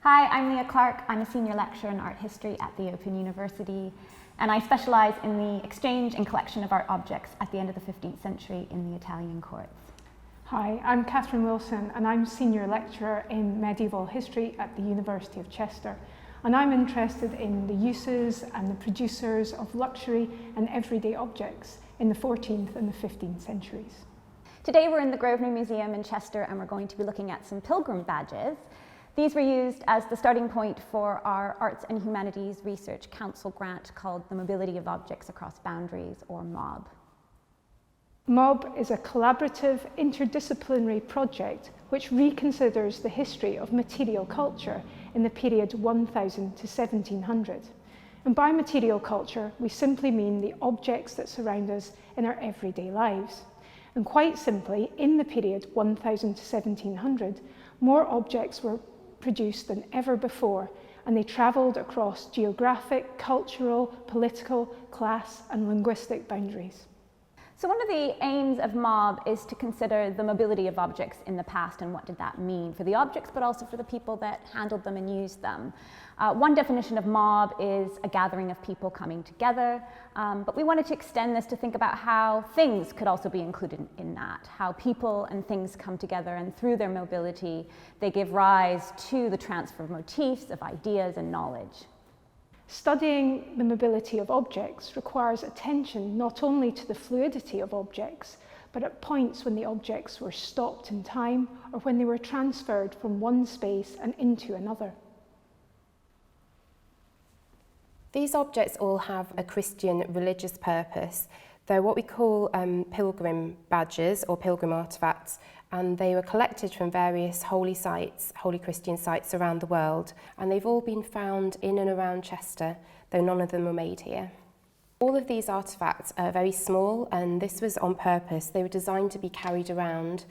Hi, I'm Leah Clark. I'm a senior lecturer in art history at the Open University, and I specialise in the exchange and collection of art objects at the end of the 15th century in the Italian courts. Hi, I'm Catherine Wilson and I'm senior lecturer in medieval history at the University of Chester, and I'm interested in the uses and the producers of luxury and everyday objects in the 14th and the 15th centuries. Today we're in the Grosvenor Museum in Chester and we're going to be looking at some pilgrim badges. These were used as the starting point for our Arts and Humanities Research Council grant called the Mobility of Objects Across Boundaries, or MOB. MOB is a collaborative, interdisciplinary project which reconsiders the history of material culture in the period 1000 to 1700. And by material culture, we simply mean the objects that surround us in our everyday lives. And quite simply, in the period 1000 to 1700, more objects were produced than ever before, and they travelled across geographic, cultural, political, class and linguistic boundaries. So one of the aims of MOB is to consider the mobility of objects in the past and what did that mean for the objects, but also for the people that handled them and used them. One definition of MOB is a gathering of people coming together, but we wanted to extend this to think about how things could also be included in that, how people and things come together, and through their mobility they give rise to the transfer of motifs, of ideas and knowledge. Studying the mobility of objects requires attention not only to the fluidity of objects, but at points when the objects were stopped in time or when they were transferred from one space and into another. These objects all have a Christian religious purpose. They're what we call pilgrim badges or pilgrim artefacts, and they were collected from various holy sites, holy Christian sites around the world, and they've all been found in and around Chester, though none of them were made here. All of these artefacts are very small, and this was on purpose. They were designed to be carried around,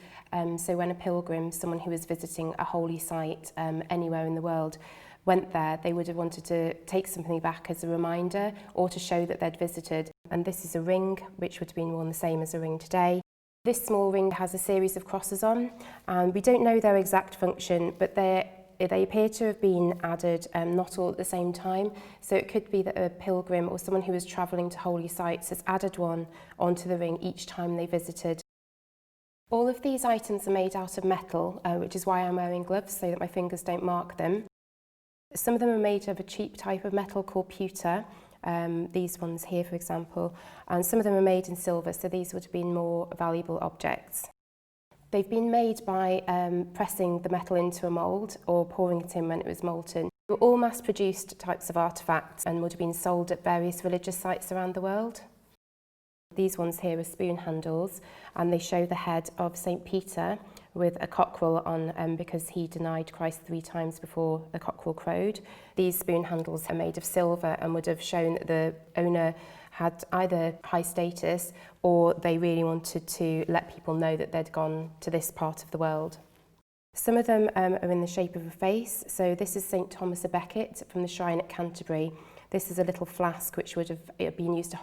so when a pilgrim, someone who was visiting a holy site anywhere in the world, went there, they would have wanted to take something back as a reminder or to show that they'd visited. And this is a ring, which would have been worn the same as a ring today. This small ring has a series of crosses on, and we don't know their exact function, but they appear to have been added not all at the same time. So it could be that a pilgrim or someone who was travelling to holy sites has added one onto the ring each time they visited. All of these items are made out of metal, which is why I'm wearing gloves so that my fingers don't mark them. Some of them are made of a cheap type of metal called pewter, these ones here for example, and some of them are made in silver, so these would have been more valuable objects. They've been made by pressing the metal into a mould or pouring it in when it was molten. They were all mass-produced types of artefacts and would have been sold at various religious sites around the world. These ones here are spoon handles, and they show the head of St. Peter with a cockerel on because he denied Christ 3 times before the cockerel crowed. These spoon handles are made of silver and would have shown that the owner had either high status or they really wanted to let people know that they'd gone to this part of the world. Some of them are in the shape of a face. So this is St. Thomas a Becket from the shrine at Canterbury. This is a little flask which would have been used to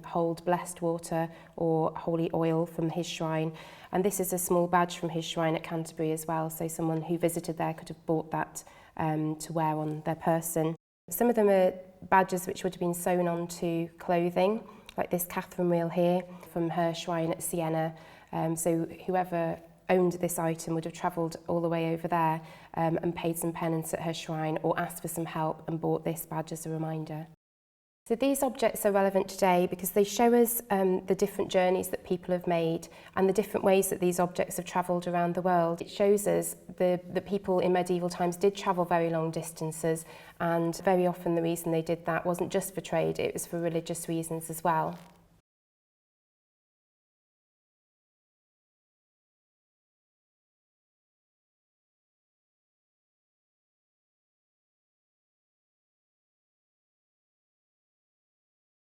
hold blessed water or holy oil from his shrine. And this is a small badge from his shrine at Canterbury as well, so someone who visited there could have bought that to wear on their person. Some of them are badges which would have been sewn onto clothing, like this Catherine wheel here from her shrine at Siena. So whoever owned this item would have travelled all the way over there and paid some penance at her shrine or asked for some help and bought this badge as a reminder. So these objects are relevant today because they show us the different journeys that people have made and the different ways that these objects have travelled around the world. It shows us the people in medieval times did travel very long distances, and very often the reason they did that wasn't just for trade, it was for religious reasons as well.